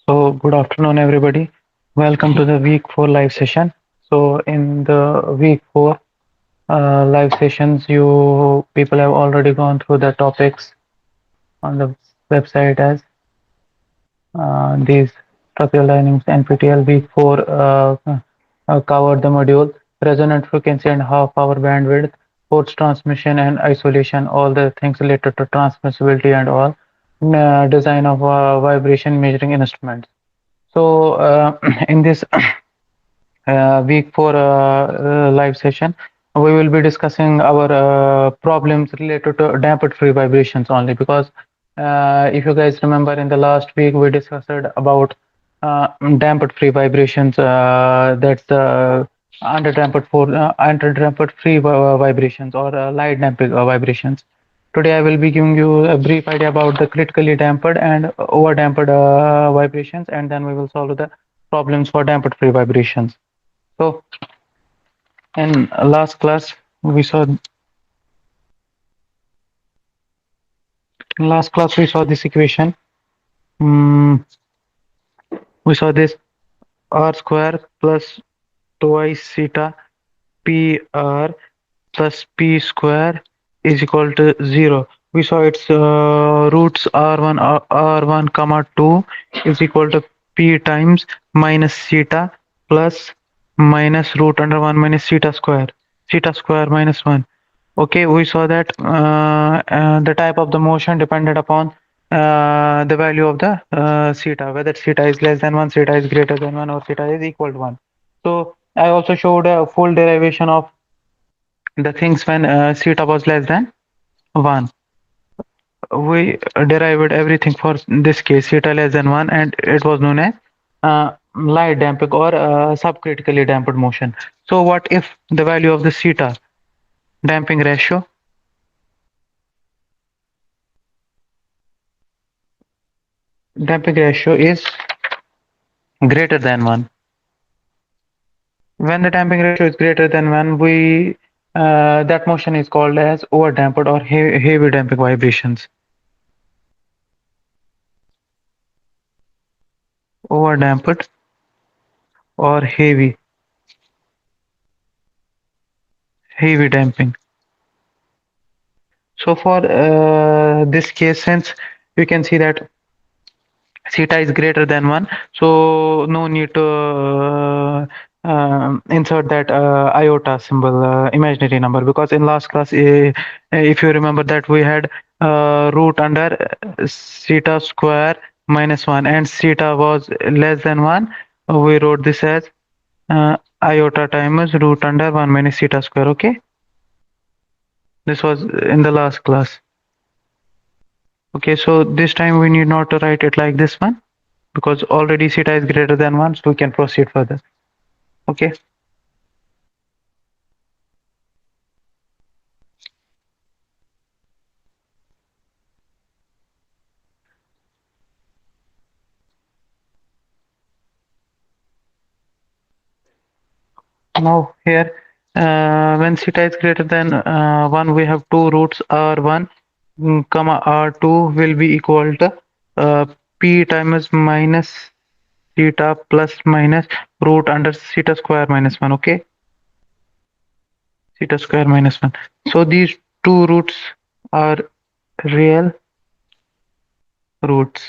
So, good afternoon, everybody. Welcome to the week 4 live session. So, in the week 4 live sessions, you people have already gone through the topics on the website as these structural dynamics NPTEL week 4 covered the module resonant frequency and half power bandwidth, force transmission and isolation, all the things related to transmissibility and all, design of vibration measuring instruments. So, in this week 4 live session, we will be discussing our problems related to damped free vibrations only because if you guys remember in the last week we discussed about damped free vibrations, that's under damped free vibrations or light damped vibrations. Today I will be giving you a brief idea about the critically damped and over damped vibrations, and then we will solve the problems for damped free vibrations. So in last class we saw in last class we saw this equation. Mm, we saw this r square plus twice theta p r plus p square is equal to 0. We saw its roots r1 r1 comma 2 is equal to p times minus theta plus minus root under 1 minus theta square minus 1. Okay, we saw that the type of the motion depended upon the value of the theta, whether theta is less than 1, theta is greater than 1, or theta is equal to 1. So I also showed a full derivation of the things when theta was less than 1. We derived everything for this case, theta less than 1, and it was known as light damping or subcritically damped motion. So what if the value of the theta damping ratio is greater than 1? When the damping ratio is greater than 1, we that motion is called as over damped or heavy damping vibrations. Over damped or heavy damping. So for this case, since you can see that theta is greater than 1, so no need to insert that iota symbol, imaginary number, because in last class, if you remember that we had root under theta square minus 1 and theta was less than 1, we wrote this as iota times root under 1 minus theta square. Okay, this was in the last class. Okay, so this time we need not to write it like this one because already theta is greater than 1, so we can proceed further. Okay. Now here, when theta is greater than 1, we have two roots r1 comma r2 will be equal to uh, p times minus theta plus minus root under theta square minus 1. Okay, theta square minus 1. So these two roots are real roots,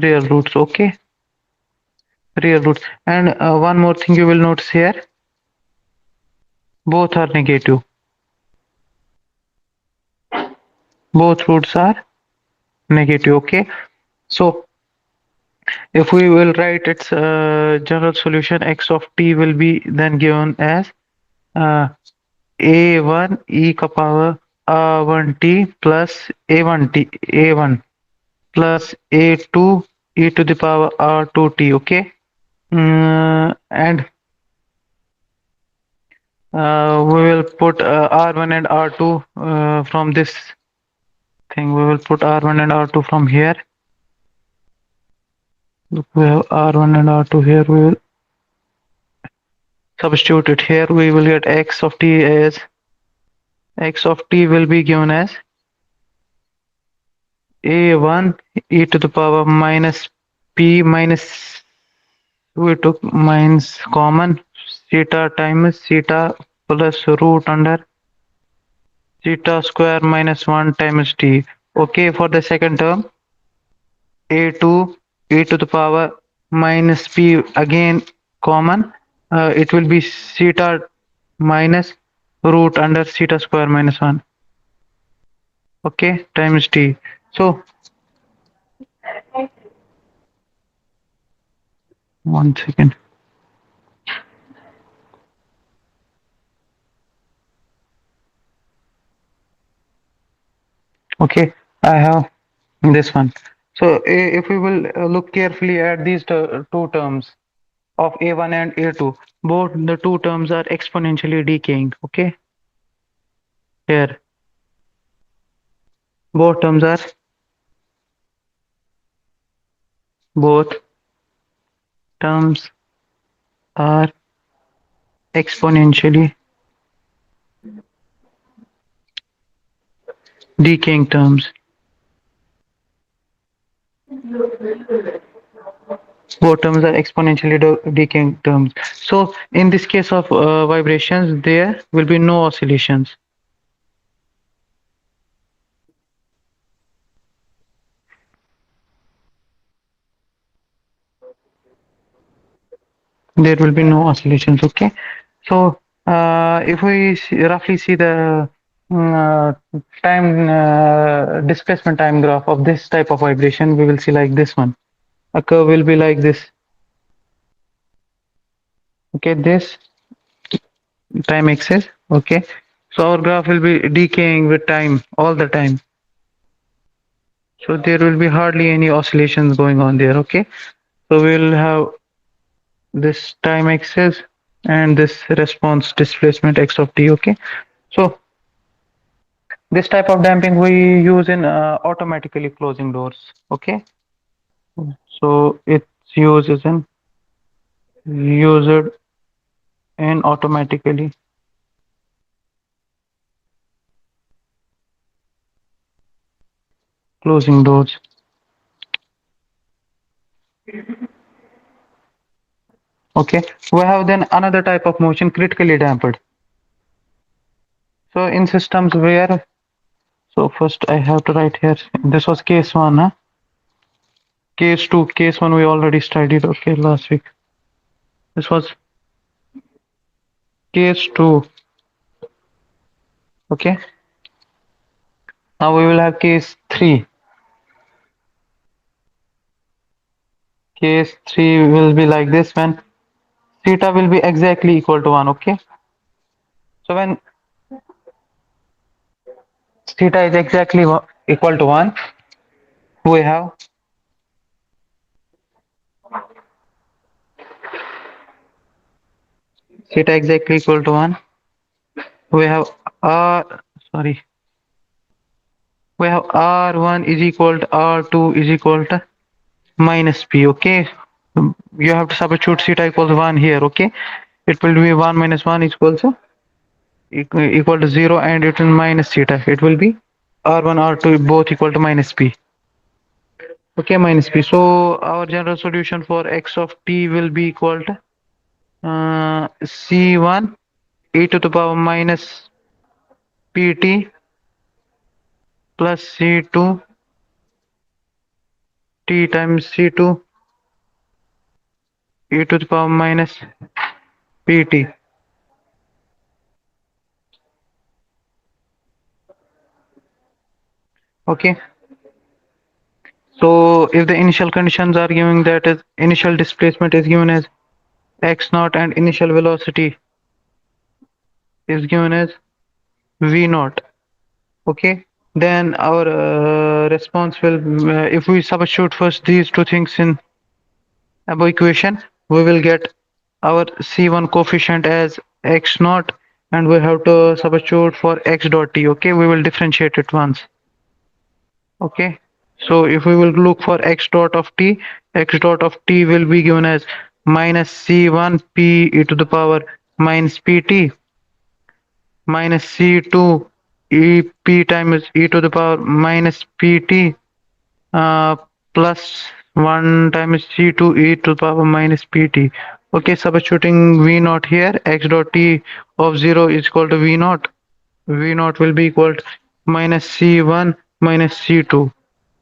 real roots. Okay, real roots. And one more thing you will notice here, both are negative. Both roots are negative. Okay, so if we will write its general solution, x of t will be then given as uh, a1 e ka power r1t plus a1 plus a2 e to the power r2t. Okay, and we will put r1 and r2 from this thing. We will put r1 and r2 from here. Look, we have r1 and r2 here. We will substitute it here. We will get x of t as x of t will be given as a1 e to the power minus p minus, we took minus common, theta times theta plus root under theta square minus 1 times t. Okay, for the second term, a2 e to the power minus p, again common, it will be theta minus root under theta square minus 1, okay, times t. So 1 second. Okay, I have this one. So if we will look carefully at these two terms of a1 and a2, both the two terms are exponentially decaying. Okay, here both terms are, both terms are exponentially decaying terms. Both terms are exponentially decaying terms. So in this case of vibrations, there will be no oscillations. There will be no oscillations. Okay, so if we roughly see the time displacement time graph of this type of vibration, we will see like this one. A curve will be like this. Okay, this time axis. Okay, so our graph will be decaying with time all the time. So there will be hardly any oscillations going on there. Okay, so we'll have this time axis and this response displacement x of t. Okay, so this type of damping we use in automatically closing doors. Okay, so its use is in used in automatically closing doors. Okay, we have then another type of motion, critically damped. So in systems where, so first I have to write here, this was case one, huh? Case two, case one we already studied, okay, last week. This was case two, okay. Now we will have case three. Case three will be like this when theta will be exactly equal to 1, okay. So when theta is exactly equal to 1, we have theta exactly equal to 1, we have r, sorry, we have r1 is equal to r2 is equal to minus p, okay. You have to substitute theta equals 1 here, okay. It will be 1 minus 1 is equal to equal to 0, and it will minus theta, it will be r1 r2 both equal to minus p, okay, minus p. So our general solution for x of t will be equal to c1 e to the power minus pt plus c2 t times c2 e to the power minus pt. Okay, so if the initial conditions are given, that is initial displacement is given as x naught and initial velocity is given as v naught, okay, then our response will, if we substitute first these two things in above equation, we will get our c1 coefficient as x naught, and we have to substitute for x dot t, okay, we will differentiate it once. Okay, so if we will look for x dot of t, x dot of t will be given as minus c1 p e to the power minus pt minus c2 e p times e to the power minus pt uh, plus 1 times c2 e to the power minus pt. Okay, substituting v naught here, x dot t of 0 is equal to v naught. V naught will be equal to minus c1 minus c2.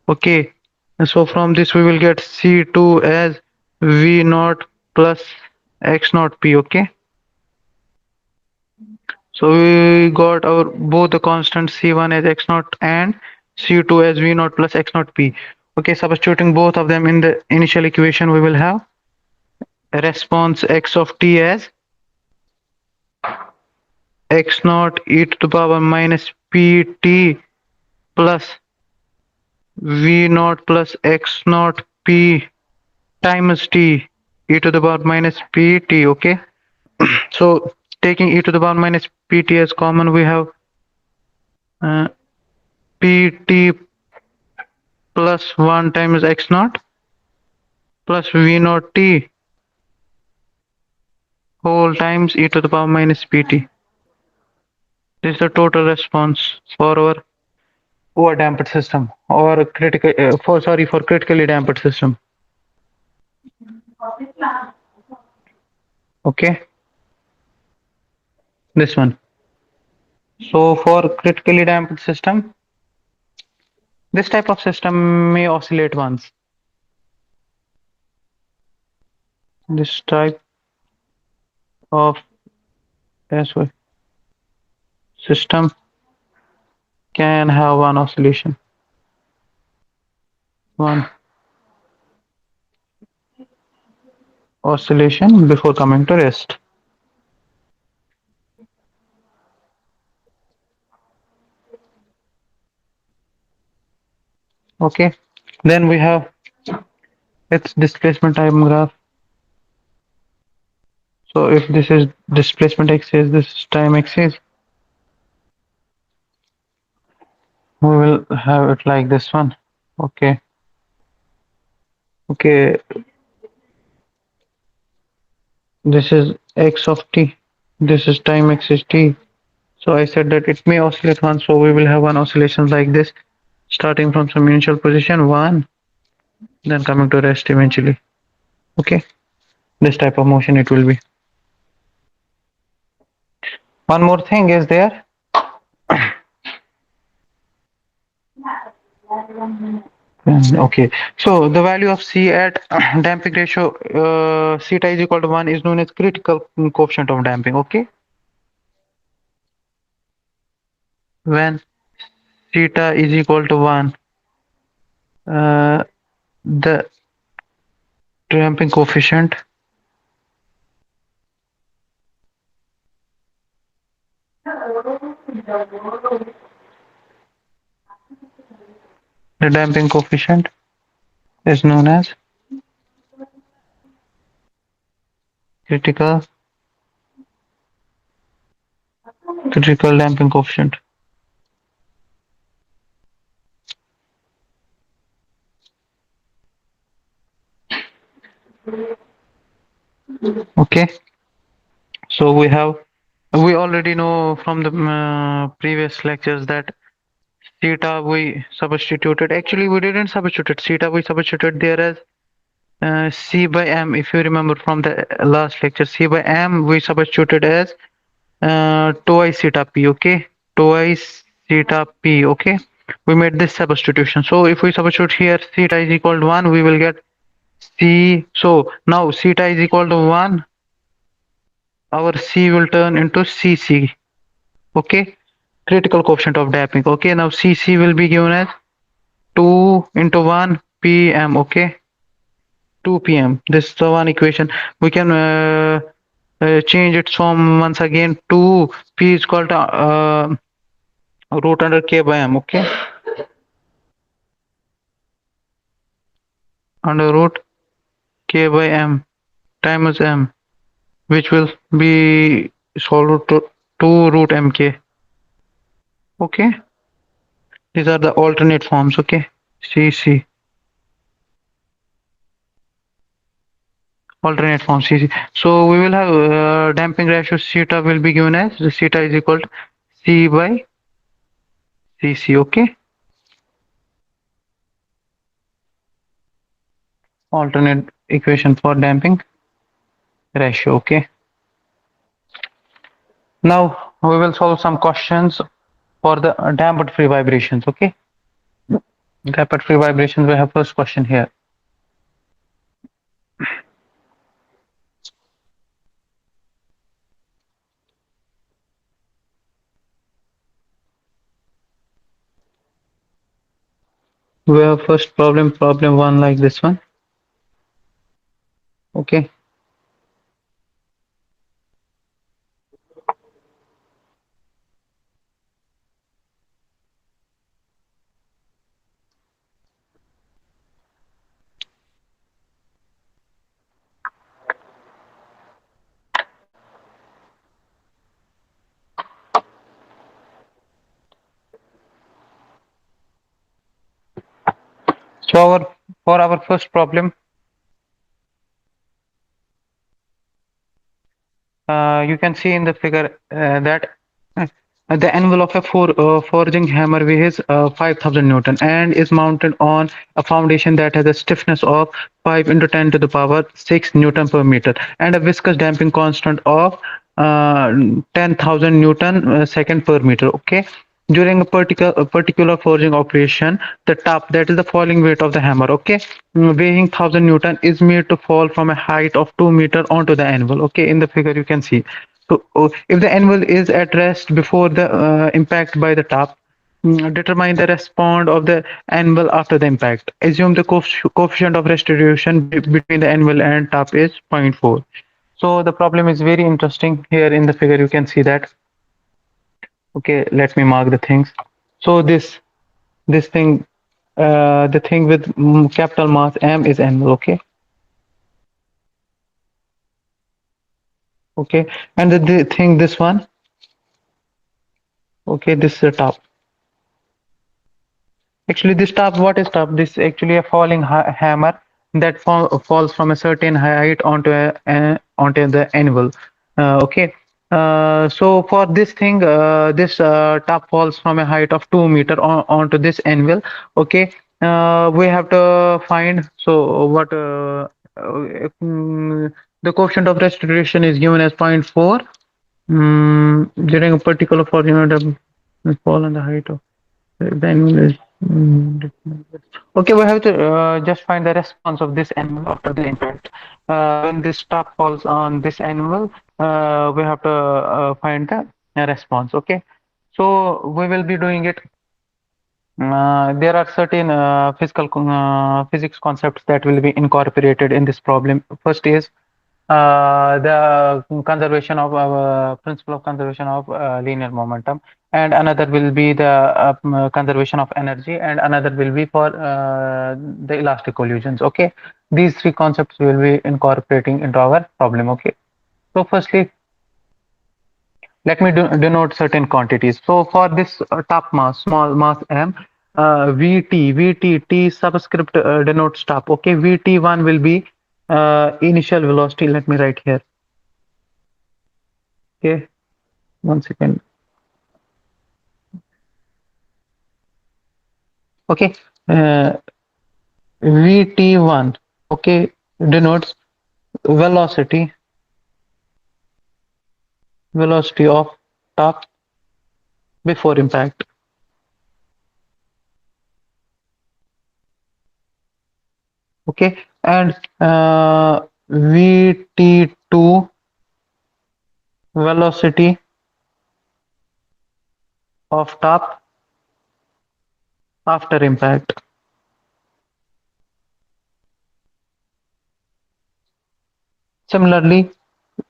Okay, and so from this we will get c2 as v naught plus x naught p. Okay, so we got our both the constants c1 as x naught and c2 as v naught plus x naught p. Okay, substituting both of them in the initial equation, we will have a response x of t as x naught e to the power minus pt plus v naught plus x naught p times t e to the power minus pt. Okay, so taking e to the power minus pt as common, we have uh, pt plus 1 times x naught plus v naught t whole times e to the power minus pt. This is the total response for our overdamped system, or critical for critically damped system. Okay, this one. So for critically damped system, this type of system may oscillate once. This type of system can have one oscillation, one oscillation before coming to rest. Okay, then we have its displacement time graph. So if this is displacement axis, this is time axis, we will have it like this one. Okay, okay, this is x of t, this is time axis t. So I said that it may oscillate once, so we will have one oscillation like this, starting from some initial position 1, then coming to rest eventually. Okay, this type of motion it will be. One more thing is there. Okay, so the value of C at damping ratio theta is equal to 1 is known as critical coefficient of damping. Okay, when theta is equal to 1, the damping coefficient the damping coefficient is known as critical damping coefficient. Okay, so we already know from the previous lectures that theta we substituted. Actually, we didn't substitute it. Theta we substituted there as C by M. If you remember from the last lecture, C by M we substituted as twice theta p. Okay, twice theta p. Okay, we made this substitution. So if we substitute here theta is equal to 1, we will get C. So now theta is equal to 1. Our C will turn into CC. Okay, critical coefficient of damping. Okay, now CC will be given as 2 into 1 pm. Okay, 2 pm. This is the one equation. We can change its form once again. 2 p is called root under k by m. Okay, under root k by m times m, which will be solved to 2 root mk. Okay, these are the alternate forms. Okay, CC. Alternate form CC. So we will have damping ratio theta will be given as the theta is equal to C by CC. Okay. alternate equation for damping ratio. Okay. Now we will solve some questions for the damped free vibrations. Okay. Damped free vibrations. We have first question here. We have first problem one like this one. Okay. So for our first problem, you can see in the figure that the anvil of a forging hammer weighs 5,000 Newton and is mounted on a foundation that has a stiffness of 5 into 10 to the power 6 Newton per meter and a viscous damping constant of 10,000 Newton second per meter. Okay. During a particular forging operation, the top, that is the falling weight of the hammer, okay, weighing 1,000 Newton, is made to fall from a height of 2 meter onto the anvil. Okay, in the figure you can see. So, if the anvil is at rest before the impact by the top, determine the response of the anvil after the impact. Assume the coefficient of restitution between the anvil and top is zero point 0.4. So the problem is very interesting. Here in the figure you can see that. Okay, let me mark the things. So this thing, the thing with capital mass M is anvil. Okay, okay, and the thing, this one. Okay, this is the top. Actually, this top, what is top? This is actually a falling hammer that falls from a certain height onto the anvil. Okay. So for this thing, this top falls from a height of 2 meter onto this anvil. Okay. We have to find. So what? The coefficient of restoration is given as zero point 0.4. During a particular formula, the fall on the height of the anvil is. Okay, we have to just find the response of this anvil after the impact. When this top falls on this anvil, we have to find the response. Okay, so we will be doing it. There are certain physics concepts that will be incorporated in this problem. First is the conservation of principle of conservation of linear momentum, and another will be the conservation of energy, and another will be for the elastic collisions. Okay, these three concepts will be incorporating into our problem. Okay, so firstly, let me denote certain quantities. So for this top mass, small mass m, T subscript denotes top. Okay, Vt1 will be initial velocity. Let me write here. Okay, 1 second. Okay, uh, Vt1, okay, denotes velocity of top before impact. Okay, and Vt2, velocity of top after impact. Similarly,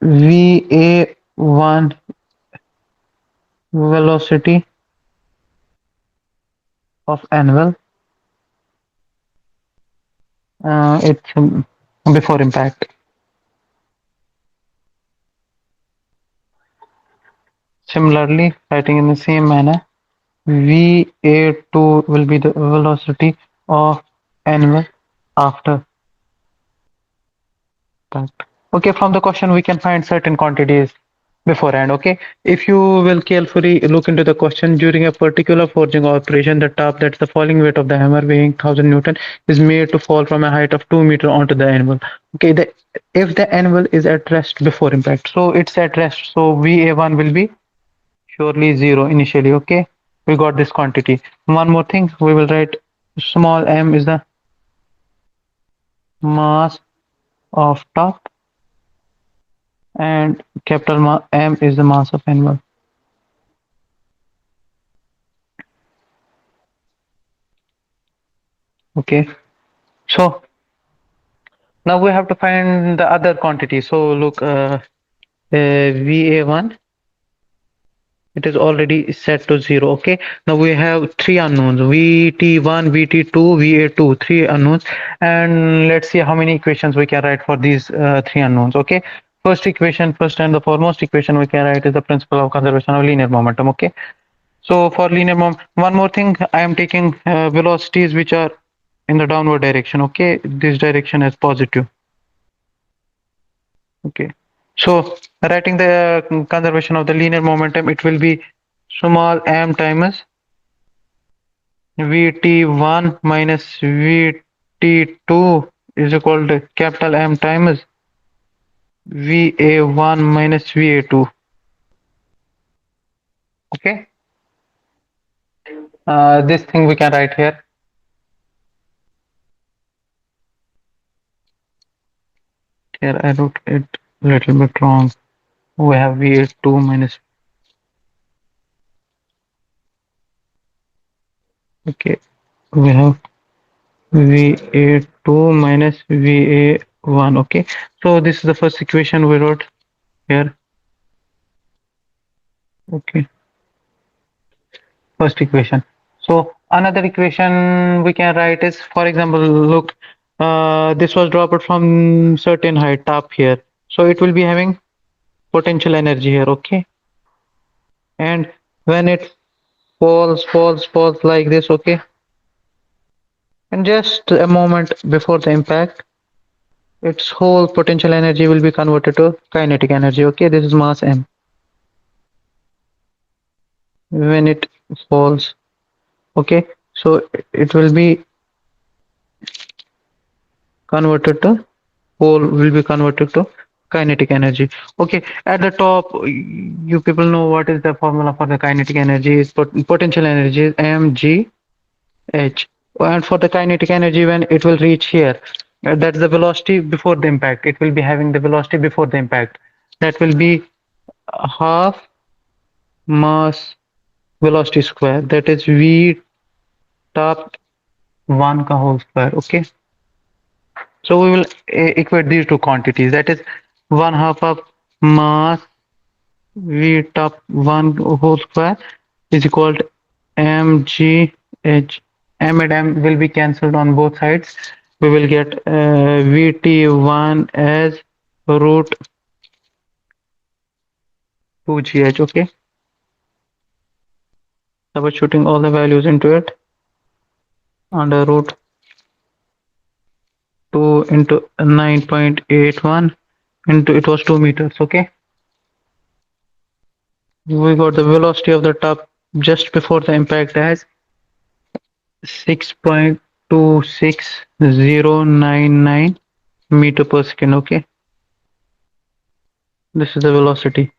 Va1, velocity of anvil, it's before impact. Similarly, writing in the same manner, Va2 will be the velocity of anvil after impact. Okay, from the question we can find certain quantities. beforehand. Okay, if you will carefully look into the question, during a particular forging operation, the top, that's the falling weight of the hammer weighing 1000 newton, is made to fall from a height of 2 meter onto the anvil. Okay, if the anvil is at rest before impact, so it's at rest, so va1 will be surely zero initially. Okay, we got this quantity. One more thing, we will write small m is the mass of top, and M is the mass of anvil. Okay, so now we have to find the other quantity. So look, VA1, it is already set to zero. Okay, now we have three unknowns: VT1, VT2, VA2, three unknowns. And let's see how many equations we can write for these three unknowns. Okay, first equation, first and the foremost equation we can write is the principle of conservation of linear momentum. Okay, so for linear mom, one more thing, I am taking velocities which are in the downward direction. Okay, this direction is positive. Okay, so writing the conservation of the linear momentum, it will be small m times vt1 minus vt2 is equal to capital M times va1 minus va2. Okay, this thing we can write here. Here I wrote it a little bit wrong. We have va2 minus. Okay, we have VA2 minus VA1. Okay, so this is the first equation we wrote here. Okay, first equation. So another equation we can write is, for example, look, this was dropped from certain height up here. So it will be having potential energy here. Okay, and when it falls like this. Okay, and just a moment before the impact, its whole potential energy will be converted to kinetic energy. Okay, this is mass m. When it falls, okay, so it will be converted to, whole will be converted to kinetic energy. Okay, at the top, you people know what is the formula for the kinetic energy. Is potential energy is mgh, and for the kinetic energy, when it will reach here, that's the velocity before the impact. It will be having the velocity before the impact, that will be half mass velocity square, that is v top 1 ka whole square. Okay, so we will equate these two quantities, that is 1 half of mass v top 1 whole square is equal to mgh. M and m will be cancelled on both sides. We will get vt1 as root 2gh. Okay, substituting all the values into it, under root 2 into 9.81 into, it was 2 meters. Okay, we got the velocity of the top just before the impact as 6.26099 meter per second. Okay, this is the velocity.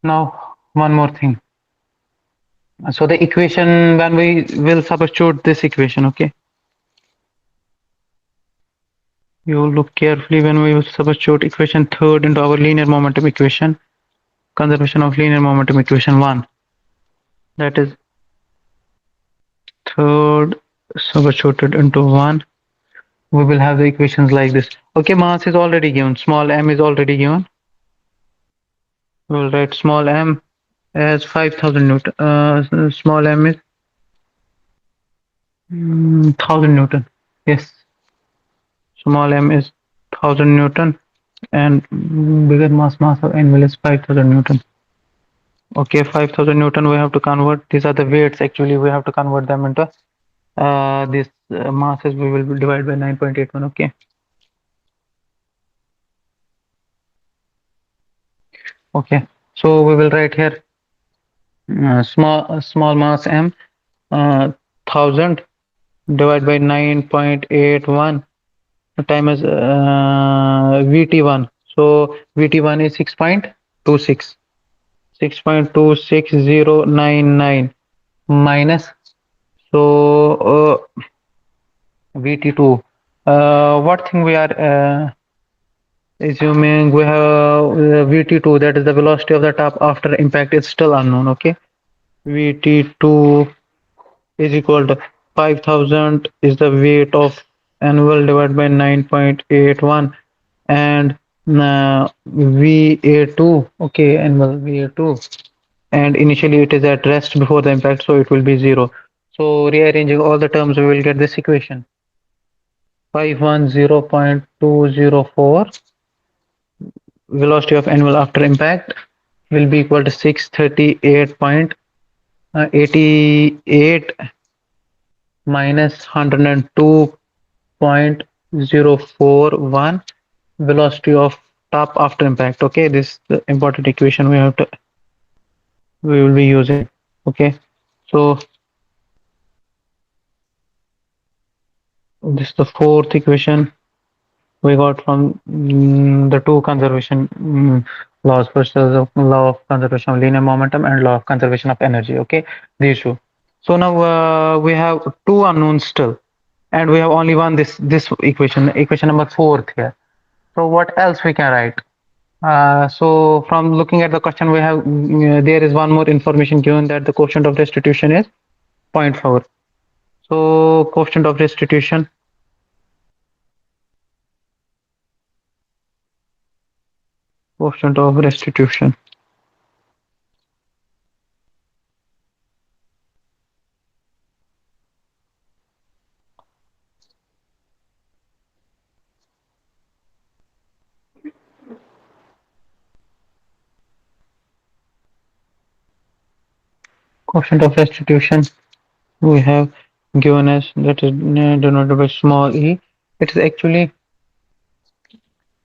Now one more thing, so the equation, when we will substitute this equation, okay, you look carefully, when we will substitute equation third into our linear momentum equation, conservation of linear momentum equation 1, that is third substituted into 1, we will have the equations like this. Okay, mass is already given, small m is already given. We will write small m as 5000 newton. Small m is 1000 newton. Yes, small m is 1000 newton, and bigger mass of anvil is 5000 newton. Okay, 5000 newton we have to convert. These are the weights. Actually, we have to convert them into this masses. We will divide by 9.81. Okay. Okay, so we will write here small mass m, 1000 divided by 9.81 times VT1. So VT1 is 6.26. 6.26099 minus, so VT2. What thing we are assuming? We have VT2, that is the velocity of the top after impact, is still unknown. Okay, VT2 is equal to 5000 is the weight of anvil divided by 9.81, and VA2, okay, anvil VA2, and initially it is at rest before the impact, so it will be 0. So rearranging all the terms, we will get this equation: 510.204 velocity of anvil after impact will be equal to 638.88 minus 102.041 velocity of top after impact. Okay, this is the important equation we will be using. Okay, so this is the fourth equation we got from the two conservation laws. First is the law of conservation of linear momentum and law of conservation of energy. Okay, these two. So now we have two unknowns still, and we have only one this equation, equation number fourth here. So what else we can write? So from looking at the question, we have there is one more information given, that the coefficient of restitution is zero point 0.4. So coefficient of restitution, coefficient of restitution we have given as, that is denoted by small e. It is actually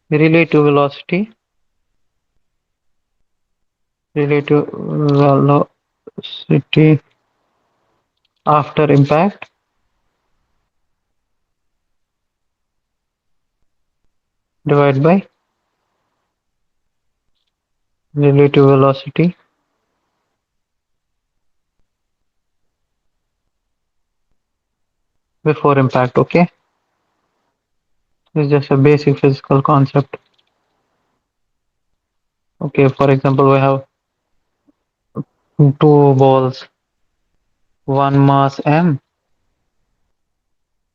relative velocity, relative velocity after impact divided by relative velocity before impact. Okay, it's just a basic physical concept. Okay, for example, we have two balls, one mass m,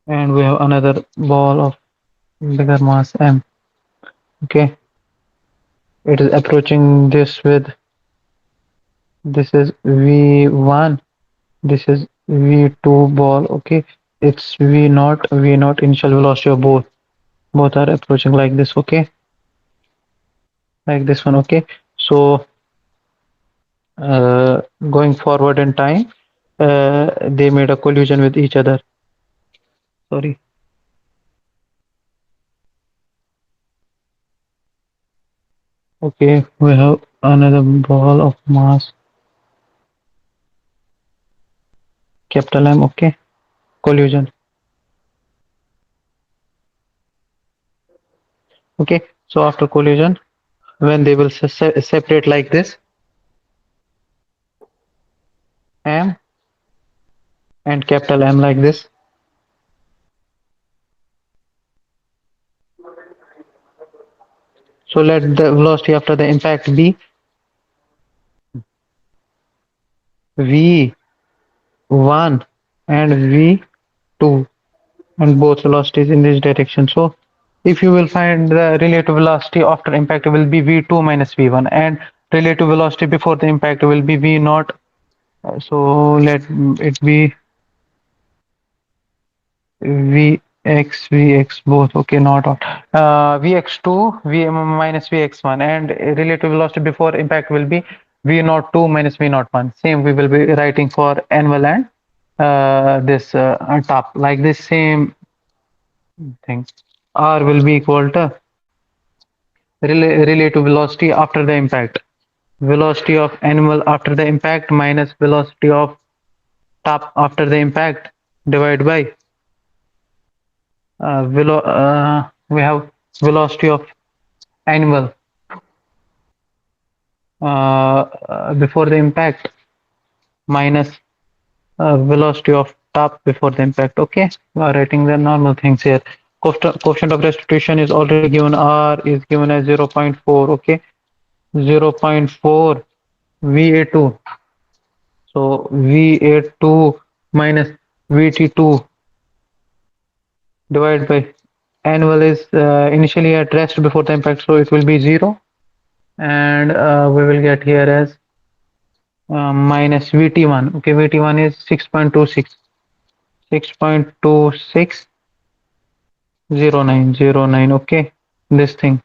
and we have another ball of bigger mass m. Okay, it is approaching this with, this is v1, this is v2 ball. Okay, it's v0 initial velocity of both are approaching like this. Okay, like this one. Okay, so uh, going forward in time, they made a collision with each other. Sorry. Okay, we have another ball of mass capital M. Okay, collision. Okay, so after collision, when they will separate like this, M and capital M like this. So let the velocity after the impact be v1 and v2, and both velocities in this direction. So if you will find the relative velocity after impact will be v2 minus v1, and relative velocity before the impact will be v naught. So let it be Vx both. Okay, not out. Vx2 v minus Vx1, and relative velocity before impact will be v02 minus v01. Same we will be writing for anvil and this top, like this same thing. R will be equal to relative velocity after the impact. velocity of animal after the impact minus velocity of top after the impact divided by we have velocity of animal before the impact minus velocity of top before the impact. Okay, we are writing the normal things here. Coefficient of restitution is already given. R is given as 0.4. Okay, 0.4 VA2. So VA2 minus VT2 divided by annual is initially at rest before the impact, so it will be 0. And we will get here as minus VT1. Okay, VT1 is 6.26. 6.260909. Okay, this thing.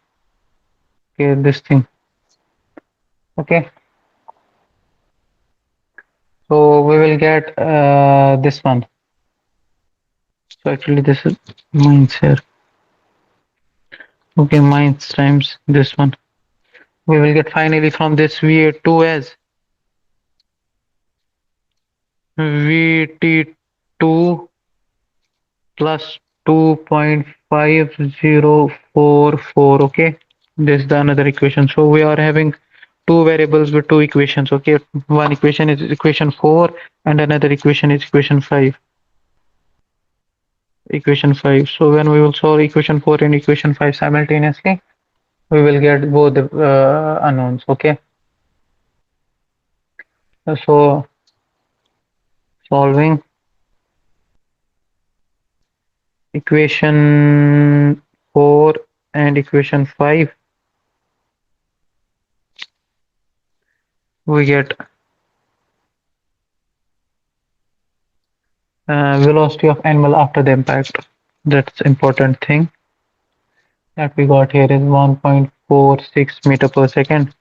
Okay, this thing. Okay, so we will get this one. So actually this is minus here. Okay, minus times this one. We will get finally from this VA2 as VT2 plus 2.5044. Okay, this is the another equation. So we are having two variables with two equations. Okay, one equation is equation 4 and another equation is equation 5. Equation 5. So when we will solve equation 4 and equation 5 simultaneously, we will get both the unknowns. Okay, so solving equation 4 and equation 5, we get velocity of animal after the impact. That's important thing that we got here is 1.46 meter per second.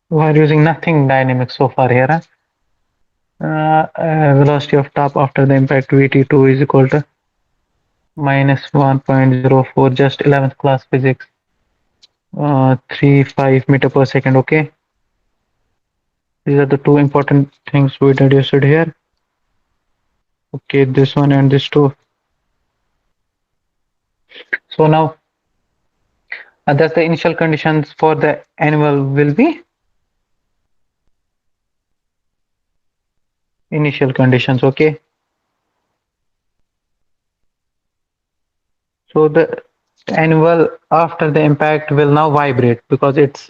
We are using nothing dynamic so far here. Huh? Velocity of top after the impact VT2 is equal to minus 1.04, just 11th class physics, 35 meter per second. Okay, these are the two important things we deduced here. Okay, this one and this two. So now that's the initial conditions for the animal will be initial conditions. Okay, so the animal after the impact will now vibrate because it's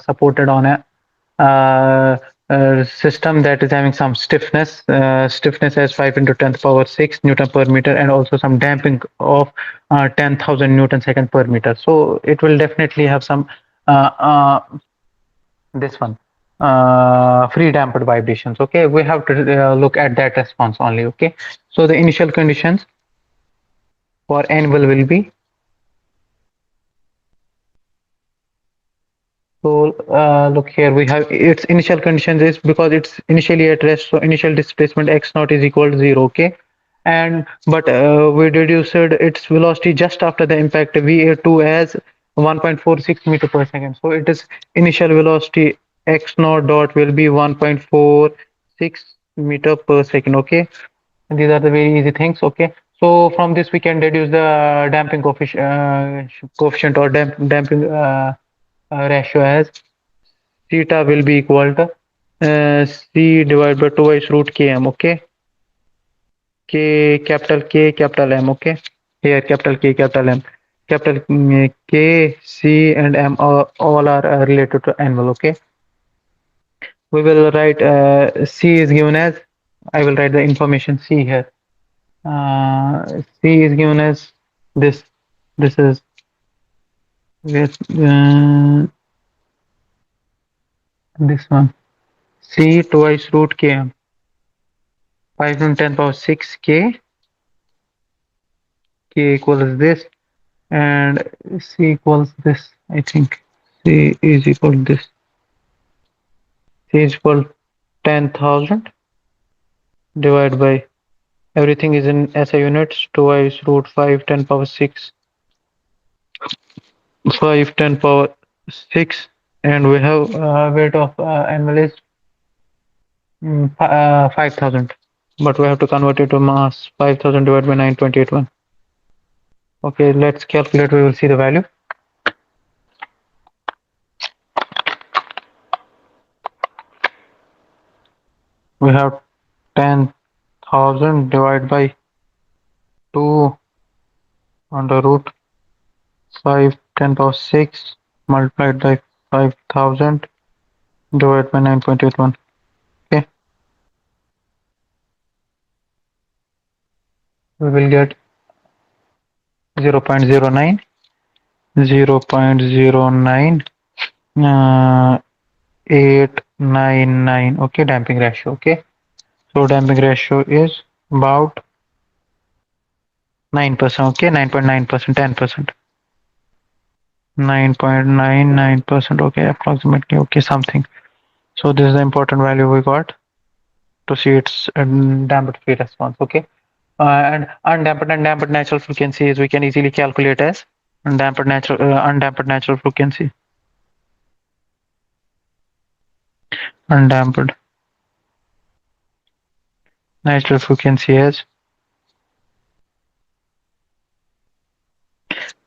supported on a system that is having some stiffness. Stiffness as 5 into 10th power 6 Newton per meter, and also some damping of 10,000 Newton second per meter. So it will definitely have some uh, uh, this one free damped vibrations. Okay, we have to look at that response only. Okay, so the initial conditions for animal will be. So look here, we have its initial conditions is because it's initially at rest, so initial displacement x naught is equal to 0. Okay, and but we deduced its velocity just after the impact VA2 as 1.46 meter per second. So it is initial velocity x naught dot will be 1.46 meter per second. Okay, and these are the very easy things. Okay, so from this we can deduce the damping coefficient or damping ratio as theta will be equal to c divided by twice root km. Okay, k capital M. Okay, here capital K capital M, capital K, C and M all are related to anvil. Okay, we will write C is given as, I will write the information C here. C is given as this. This is with this one. C twice root km. 5 to 10 power 6 k. K equals this, and C equals this. I think C is equal to this. C is equal to 10,000 divided by, everything is in SI units, twice root 5 10 power 6 5 10 power 6 and we have weight of animal is 5,000, but we have to convert it to mass. 5,000 divided by 9.81. Okay, let's calculate. We will see the value. We have 10,000 divided by 2 under root 5 10 power 6 multiplied by 5,000 divided by 9.81. Okay, we will get 0.09 0.09 899. Okay, damping ratio. Okay, so damping ratio is about 9%. Okay, 9.9%, 10%. 9.99%. Okay, approximately. Okay, something. So this is the important value we got to see its damped free response. Okay, and undampened and damped natural frequencies we can easily calculate as undampened natural frequency. Undampened natural frequency as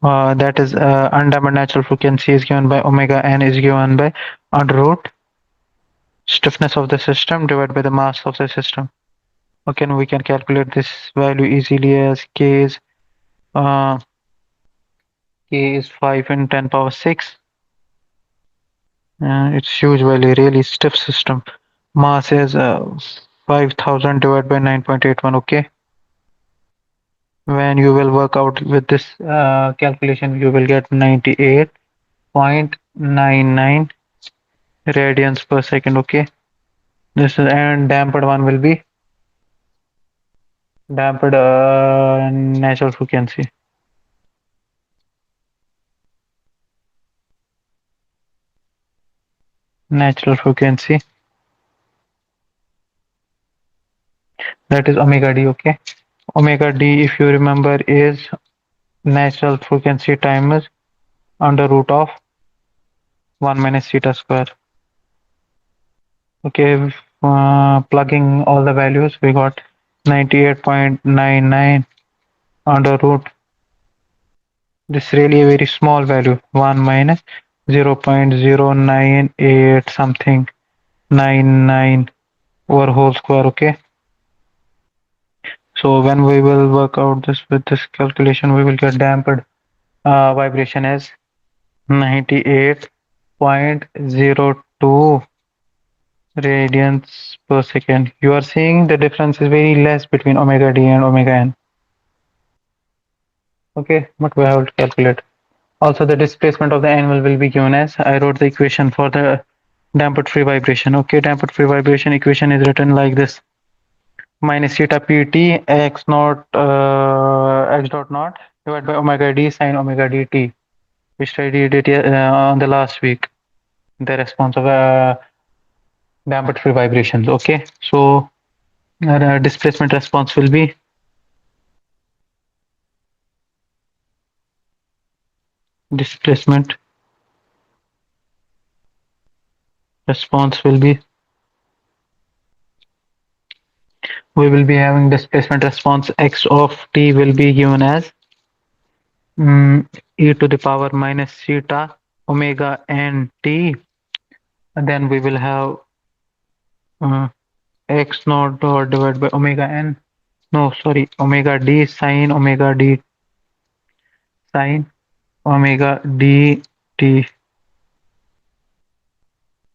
that is undampened natural frequency is given by omega n is given by under root stiffness of the system divided by the mass of the system. Okay, and we can calculate this value easily as uh, k is 5 in 10 power 6. It's huge value, really stiff system. Mass is 5,000 divided by 9.81. Okay, when you will work out with this calculation, you will get 98.99 radians per second. Okay, this is, and damped one will be damped natural frequency. Natural frequency, that is omega d. Okay, omega d, if you remember, is natural frequency times under root of 1 minus theta square. Okay, plugging all the values, we got 98.99 under root. This is really a very small value, 1 minus 0.098 something 99 over whole square. Okay, so when we will work out this with this calculation, we will get damped vibration as 98.02 radians per second. You are seeing the difference is very less between omega d and omega n. Okay, but we have to calculate. Also, the displacement of the animal will be given as, I wrote the equation for the damped free vibration. Okay, damped free vibration equation is written like this: minus theta pt x naught x dot naught divided by omega d sine omega dt. We studied it on the last week, the response of damped free vibrations. Okay, so displacement response will be displacement response will be we will be having displacement response x of t will be given as e to the power minus theta omega n t, and then we will have uh, x naught dot divided by omega n, no sorry, omega d sine omega d t.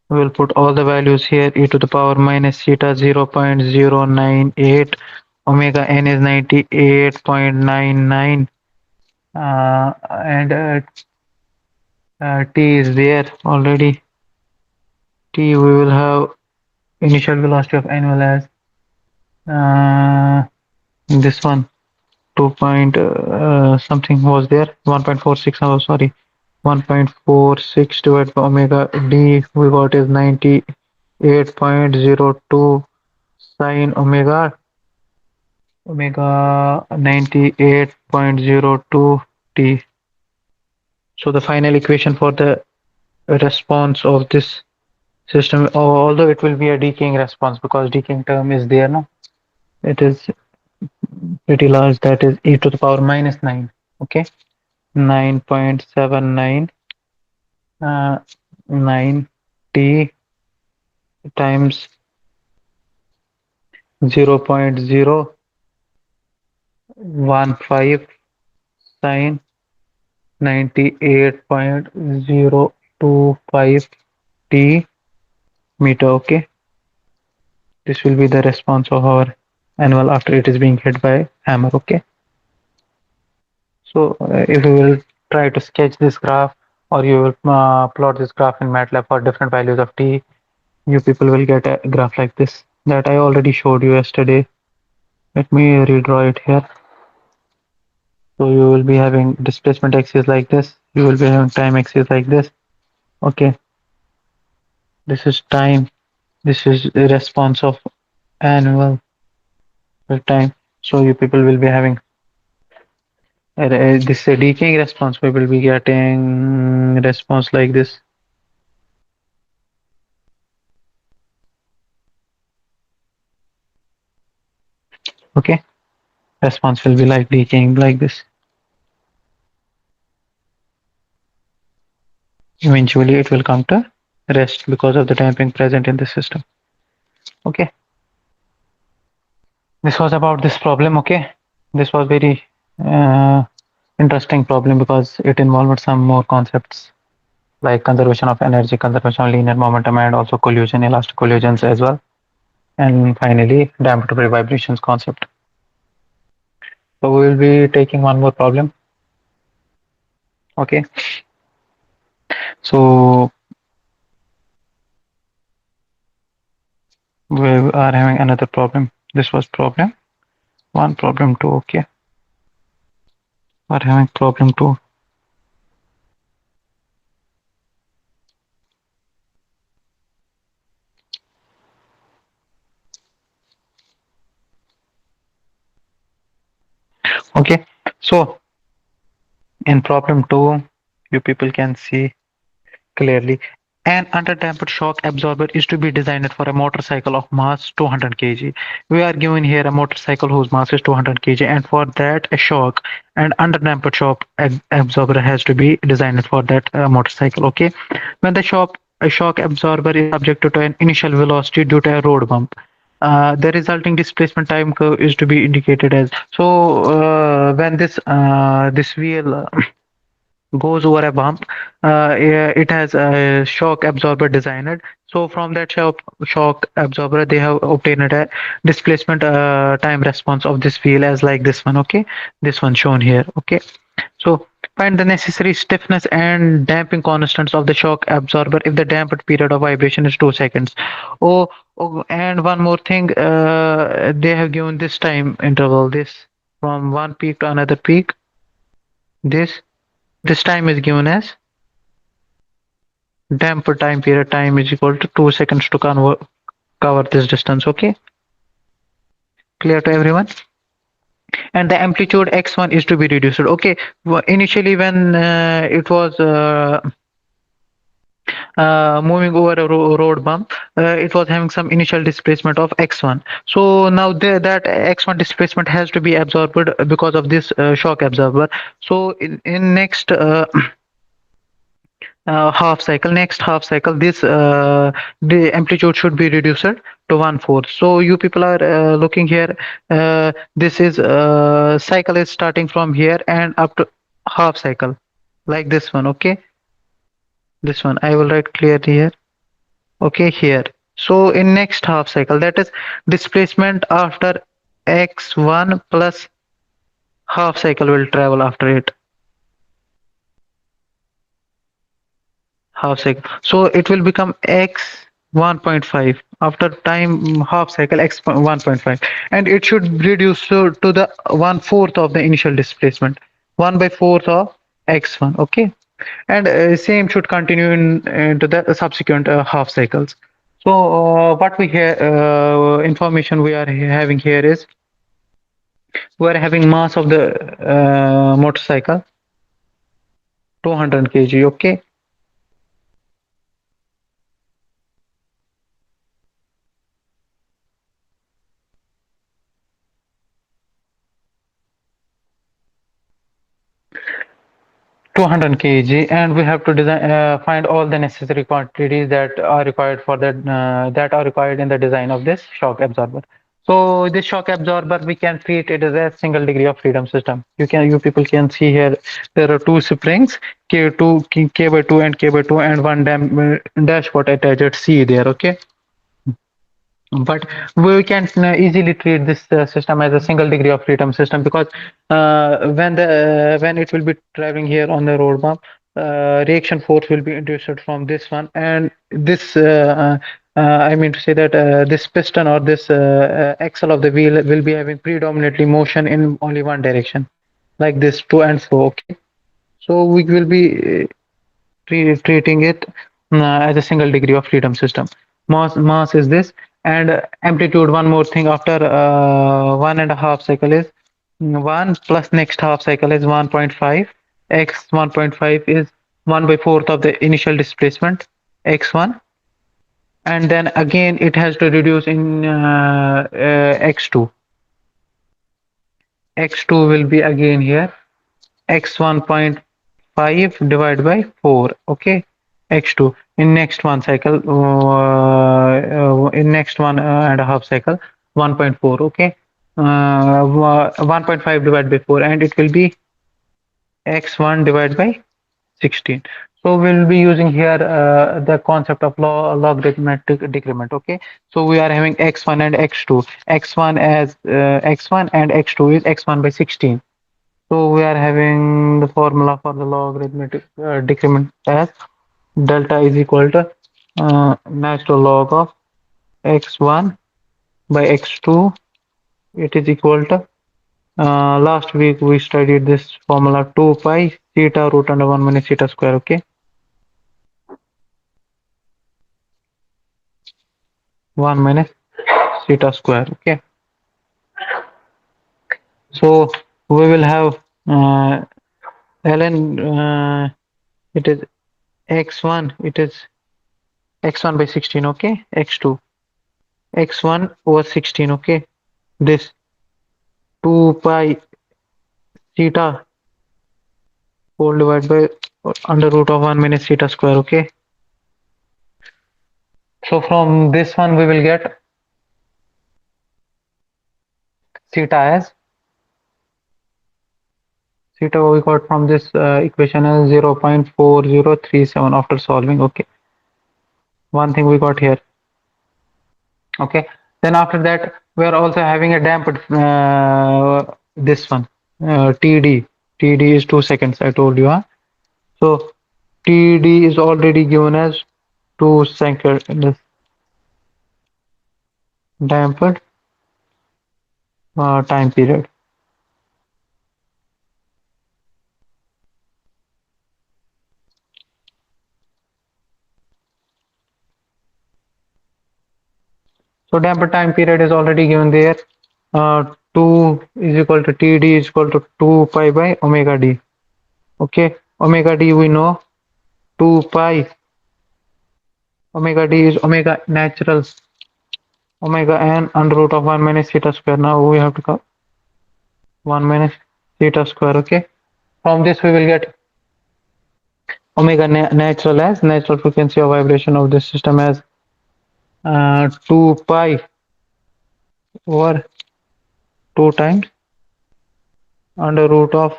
We will put all the values here. E to the power minus theta 0.098, omega n is 98.99, and t is there already. T, we will have initial velocity of animal as this one, 2 point something was there, 1.46. Oh sorry, 1.46 divided by omega d we got is 98.02 sine omega 98.02 t. So the final equation for the response of this system, although it will be a decaying response because decaying term is there, no? It is pretty large, that is e to the power minus 9. Okay, 9.79 9 t times 0.015 sine 98.025 t meter. Okay, this will be the response of our anvil after it is being hit by hammer. Okay, so if you will try to sketch this graph, or you will plot this graph in MATLAB for different values of t, you people will get a graph like this that I already showed you yesterday. Let me redraw it here. So you will be having displacement axis like this. You will be having time axis like this. Okay, this is time. This is the response of annual time. So you people will be having this decaying response. We will be getting response like this. Okay, response will be like decaying like this. Eventually, it will come to rest because of the damping present in the system. Okay, this was about this problem. Okay, this was very uh, interesting problem because it involved some more concepts like conservation of energy, conservation of linear momentum, and also collision, elastic collisions as well. And finally, damped vibrations concept. So we will be taking one more problem. Okay, so we are having another problem. This was problem one, problem two. Okay, we're having problem two. Okay, so in problem two, you people can see clearly. An underdamped shock absorber is to be designed for a motorcycle of mass 200 kg. We are given here a motorcycle whose mass is 200 kg, and for that, a shock and underdamped shock absorber has to be designed for that motorcycle. Okay, when a shock absorber is subjected to an initial velocity due to a road bump. The resulting displacement time curve is to be indicated as so. When this wheel goes over a bump, yeah, it has a shock absorber designed. So from that shock absorber, they have obtained a displacement time response of this wheel as like this one. Okay, this one shown here. Okay, so find the necessary stiffness and damping constants of the shock absorber if the damped period of vibration is 2 seconds. Oh, oh, and one more thing, they have given this time interval, this from one peak to another peak. This time is given as damper time period. Time is equal to 2 seconds to cover this distance. Okay, clear to everyone? And the amplitude x1 is to be reduced. Okay, initially when it was moving over a road bump, it was having some initial displacement of x1. So now that x1 displacement has to be absorbed because of this shock absorber. So in next next half cycle, this the amplitude should be reduced to 1/4. So you people are looking here, this is cycle is starting from here and up to half cycle like this one. Okay, this one I will write clearly here. Okay, here. So in next half cycle, that is displacement after x1 plus half cycle will travel after it. Half cycle. So it will become x 1.5 after time half cycle x 1.5, and it should reduce to the 1/4 of the initial displacement, 1/4 of x1. Okay, and same should continue into the subsequent half cycles. So what we have information we are having here is we are having mass of the motorcycle 200 kg. Okay, 200 kg, and we have to design find all the necessary quantities that are required for that are required in the design of this shock absorber. So this shock absorber, we can treat it as a single degree of freedom system. You people can see here there are two springs, K2 K by 2 and K by 2, and one dashpot attached at C there. Okay. But we can easily treat this system as a single degree of freedom system, because when it will be traveling here on the road bump, reaction force will be induced from this one, and this I mean to say that this piston or this axle of the wheel will be having predominantly motion in only one direction, like this to and fro. Okay, so we will be treating it as a single degree of freedom system. Mass is this, and amplitude. One more thing, after 1.5 cycle is 1 plus next half cycle is 1.5. X 1.5 is 1 by fourth of the initial displacement x1, and then again it has to reduce in x2. X2 will be again here x 1.5 divided by 4. Okay, x2 in next one cycle, in next one and a half cycle, 1.4. Okay, 1.5 divided by 4, and it will be x1 divided by 16. So we'll be using here the concept of logarithmic decrement. Okay, so we are having x1 and x2, x1 as x1, and x2 is x1 by 16. So we are having the formula for the logarithmic decrement as delta is equal to natural log of x1 by x2. It is equal to, last week we studied this formula, 2 pi theta root under 1 minus theta square. Okay, 1 minus theta square. Okay, so we will have ln, it is x1, it is x1 by 16. Okay, x2 x1 over 16. Okay, this 2 pi theta whole divided by under root of 1 minus theta square. Okay, so from this one we will get theta as, theta we got from this equation as 0.4037 after solving. Okay, one thing we got here. Okay, then after that we are also having a damped this one, td is 2 seconds, I told you. Huh? So td is already given as 2 seconds damped time period. So damped time period is already given there. 2 is equal to td is equal to 2 pi by omega d. Okay, omega d we know, 2 pi, omega d is omega natural, omega n under root of 1 minus theta square. Now we have to come 1 minus theta square. Okay, from this we will get omega natural as natural frequency of vibration of this system as 2 pi over 2 times under root of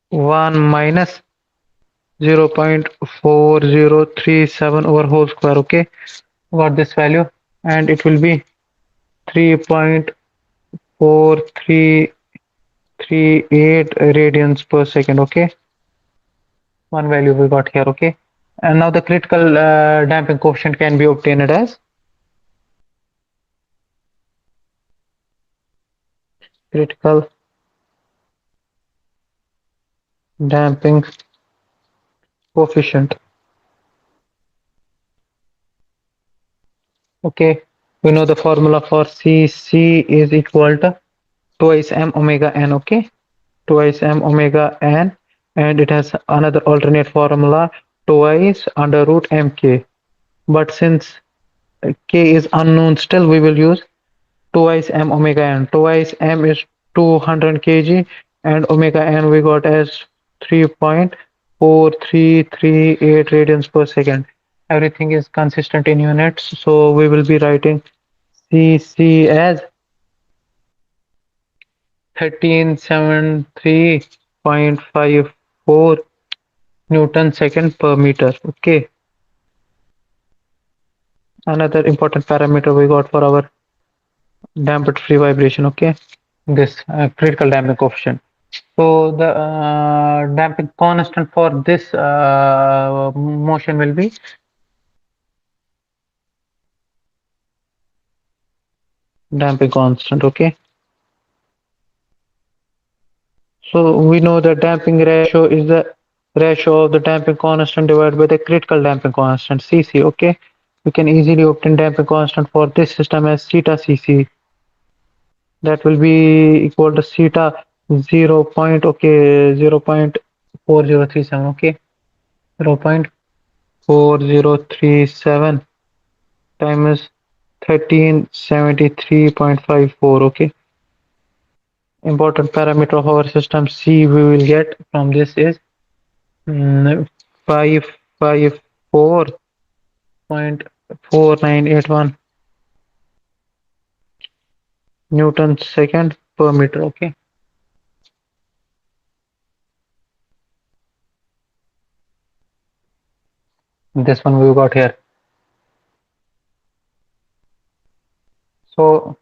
1 minus 0.4037 over whole square. Okay, got this value, and it will be 3.4338 radians per second. Okay, one value we got here. Okay, and now the critical damping coefficient can be obtained as critical damping coefficient. Okay, we know the formula for CC is equal to twice m omega n. Okay, twice m omega n, and it has another alternate formula, twice under root mk. But since k is unknown still, we will use twice m omega n. Twice m is 200 kg, and omega n we got as 3.4338 radians per second. Everything is consistent in units, so we will be writing Cc as 1373.54 Newton second per meter. Okay, another important parameter we got for our damped free vibration. Okay, this critical damping coefficient. So the damping constant for this motion will be damping constant. Okay, so we know the damping ratio is the ratio of the damping constant divided by the critical damping constant Cc. Okay, we can easily obtain damping constant for this system as theta Cc. That will be equal to theta 0. Okay, 0.4037. Okay, 0.4037 times 1373.54. Okay, important parameter of our system C we will get from this is 554.4981 Newton second per meter. Okay, this one we got here. So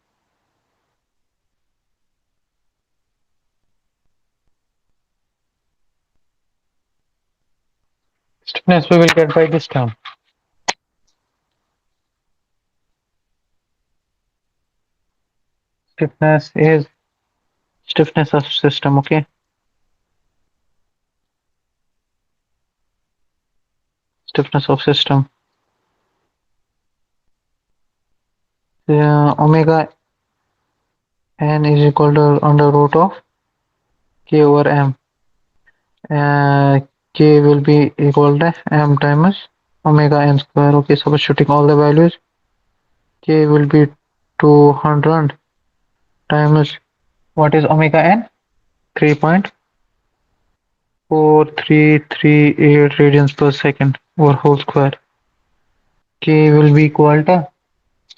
stiffness we will get by this term. Stiffness is stiffness of system. Okay, stiffness of system. Omega n is equal to under root of k over m. K will be equal to m times omega n square. Okay, substituting all the values, k will be 200 times what is omega n? 3.4338 radians per second over whole square. K will be equal to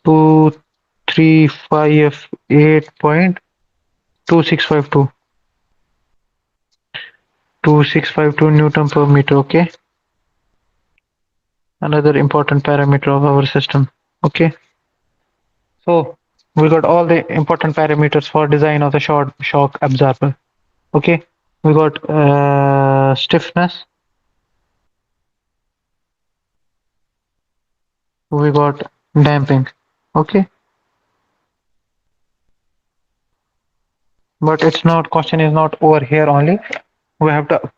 2358.2652 2652 Newton per meter. Okay, another important parameter of our system. Okay, so we got all the important parameters for design of the short shock absorber. Okay, we got stiffness, we got damping. Okay, but it's not, question is not over here only. We have to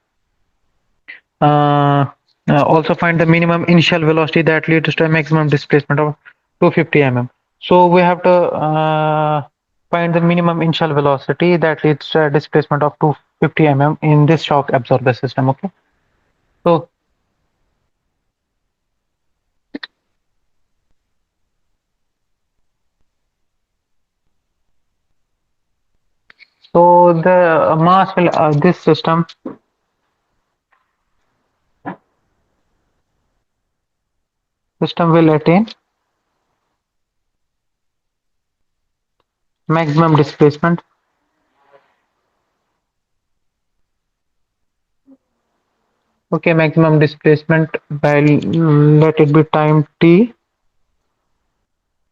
uh, also find the minimum initial velocity that leads to a maximum displacement of 250 mm. So we have to find the minimum initial velocity that leads to a displacement of 250 mm in this shock absorber system. Okay, so the mass will this system will attain maximum displacement. Okay, maximum displacement by let it be time t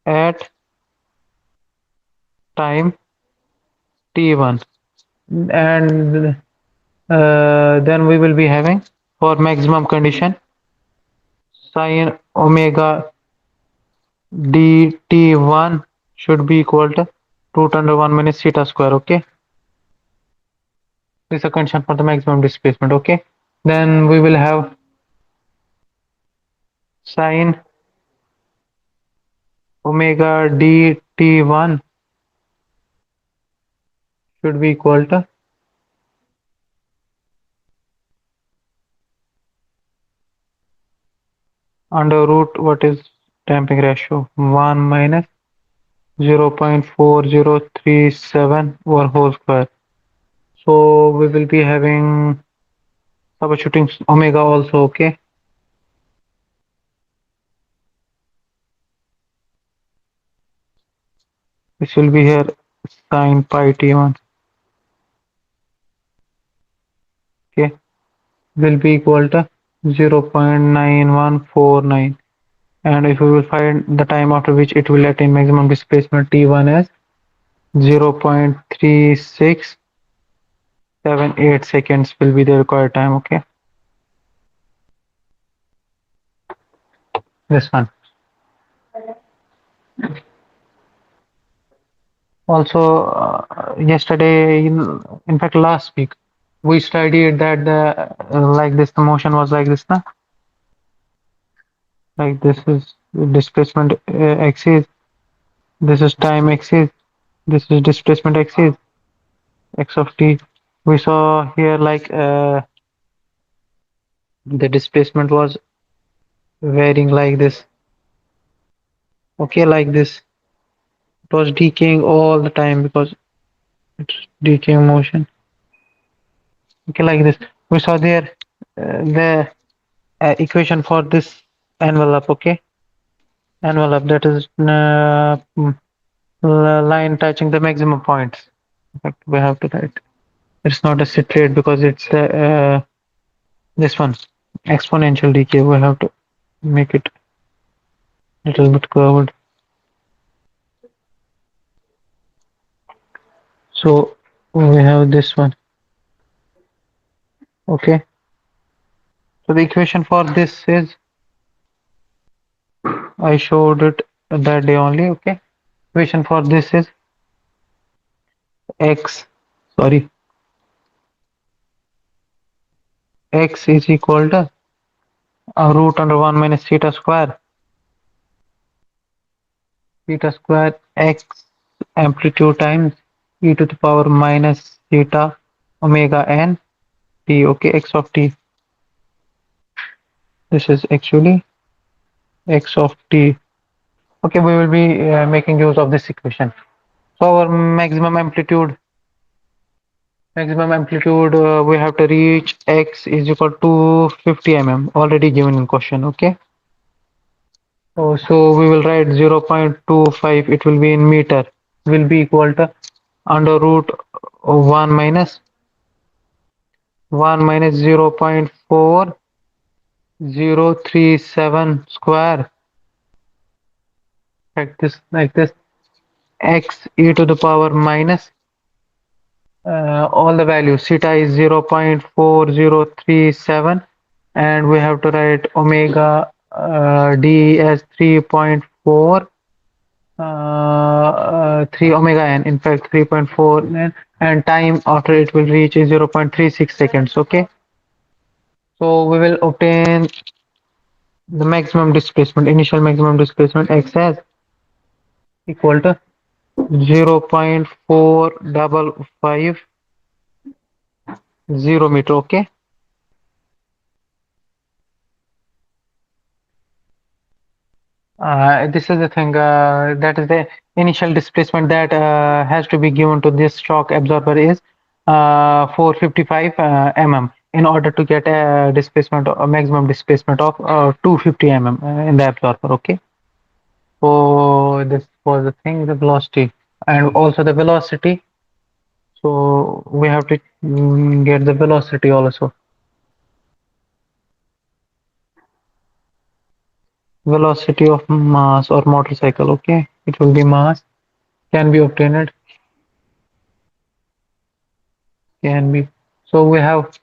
at time t1, and then we will be having for maximum condition sine omega dt1 should be equal to root under 1 minus theta square. Okay, this is a condition for the maximum displacement. Okay, then we will have sine omega dt1 should be equal to under root what is damping ratio 1 minus 0.4037 over whole square. So we will be having substituting omega also, okay? This will be here sine pi t1, okay? Will be equal to 0.9149. And if we will find the time after which it will attain maximum displacement t1 as 0.3678 seconds will be the required time, okay? This one. Also, yesterday, in fact, last week, we studied that the like this, the motion was like this, na? Like this is displacement axis, this is time axis, this is displacement axis, x of t. We saw here like the displacement was varying like this, okay, like this. It was decaying all the time because it's decaying motion. Okay, like this. We saw there the equation for this envelope. Okay, envelope that is line touching the maximum points. In fact, we have to write. It's not a straight because it's this one exponential decay. We have to make it a little bit curved. So we have this one. Okay. So the equation for this is I showed it that day only. Okay. Equation for this is x. Sorry, x is equal to root under 1 minus theta square x amplitude times e to the power minus theta omega n t. Okay, x of t. This is actually x of t. Okay, we will be making use of this equation. So our maximum amplitude we have to reach x is equal to 50 mm already given in question. Okay. Oh, so we will write 0.25, it will be in meter, will be equal to under root of 1 minus 0.4037 square, like this, x e to the power minus all the values. Theta is 0.4037 and we have to write omega d as 3.4 3 omega n, in fact 3.4 n, and time after it will reach is 0.36 seconds. Okay, so we will obtain the maximum displacement, initial maximum displacement x as equal to 0.4550 meter. Okay, this is the thing, that is the initial displacement that has to be given to this shock absorber is 455 mm in order to get a displacement, a maximum displacement of 250 mm in the absorber. Okay, so this was the thing, the velocity and also the velocity. So we have to get the velocity also. Velocity of mass or motorcycle. Okay, it will be mass, can be obtained, can be. So we have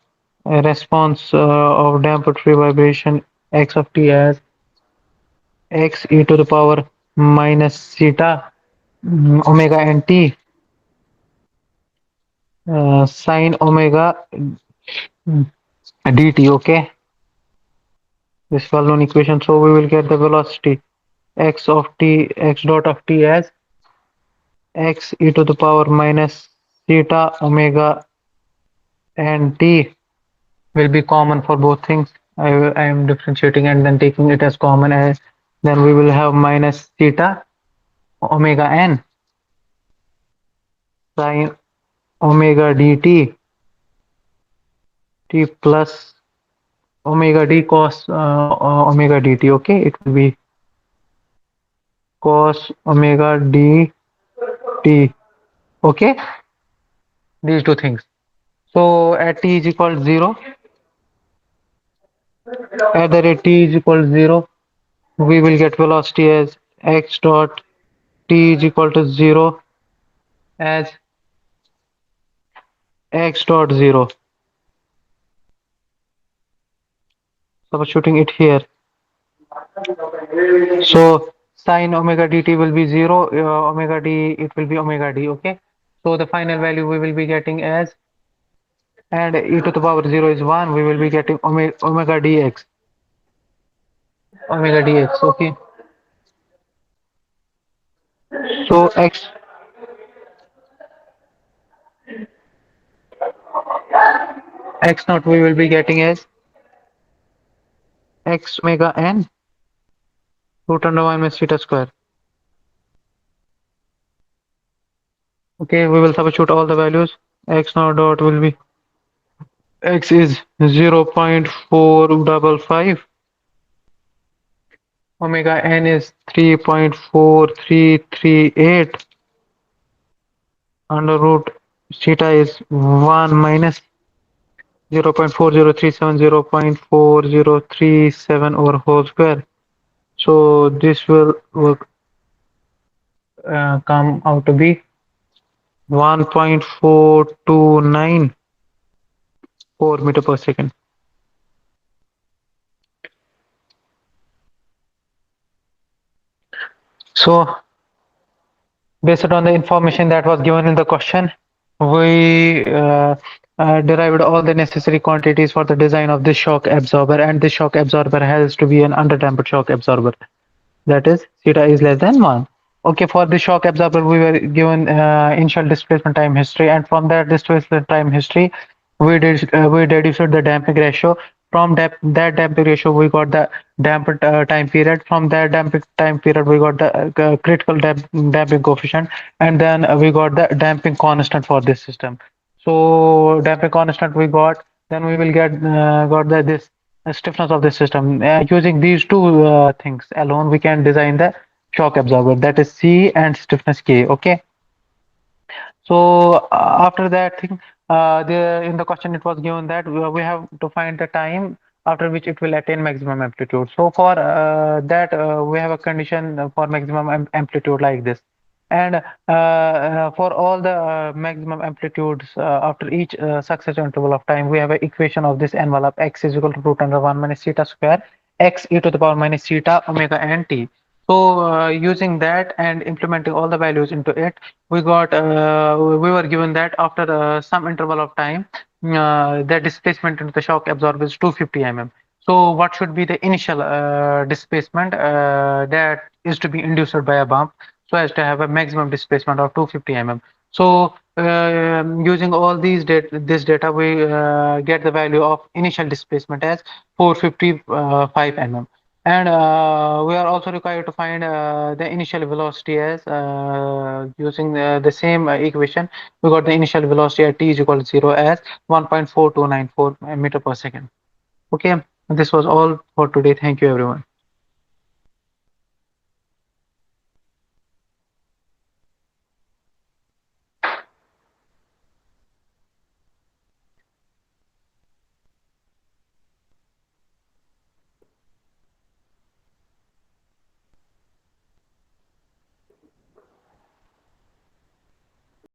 a response of damped free vibration x of t as x e to the power minus theta omega n t sine omega mm, dt. Okay, this well known equation. So we will get the velocity x of t, x dot of t as x e to the power minus theta omega n t will be common for both things. I am differentiating and then taking it as common, as then we will have minus theta omega n sine omega dt t plus omega d cos omega dt. Okay, it will be cos omega dt. Okay, these two things. So at t is equal to 0, at the rate t is equal to 0, we will get velocity as x dot t is equal to 0 as x dot 0. Substituting it here. So sine omega dt will be 0, omega d, it will be omega d. Okay. So the final value we will be getting as, and e to the power 0 is 1, we will be getting omega dx. Omega dx. Okay. So x naught we will be getting as x omega n root under 1 minus theta square. Okay, we will substitute all the values. X naught dot will be, x is 0.455, omega n is 3.4338, under root theta is 1 minus 0.4037, 0.4037 over whole square. So this will come out to be 1.4294 meter per second. So based on the information that was given in the question, we derived all the necessary quantities for the design of this shock absorber, and this shock absorber has to be an underdamped shock absorber. That is, theta is less than 1. Okay, for the shock absorber, we were given initial displacement time history, and from that displacement time history, we deduced the damping ratio. From that damping ratio, we got the damped time period. From that damping time period, we got the critical damping coefficient, and then we got the damping constant for this system. So damping constant we got, then we will get got the this stiffness of the system. Using these two things alone, we can design the shock absorber, that is C and stiffness K. Okay. So after that thing, in the question it was given that we have to find the time after which it will attain maximum amplitude. So for that we have a condition for maximum amplitude like this. And for all the maximum amplitudes after each successive interval of time, we have an equation of this envelope: x is equal to root under 1 minus theta square, x e to the power minus theta omega n t. So using that and implementing all the values into it, we were given that after some interval of time, the displacement into the shock absorber is 250 mm. So what should be the initial displacement that is to be induced by a bump, so as to have a maximum displacement of 250 mm. So using all this data, we get the value of initial displacement as 455 mm. And we are also required to find the initial velocity as using the same equation. We got the initial velocity at t is equal to 0 as 1.4294 meter per second. Okay, this was all for today. Thank you, everyone.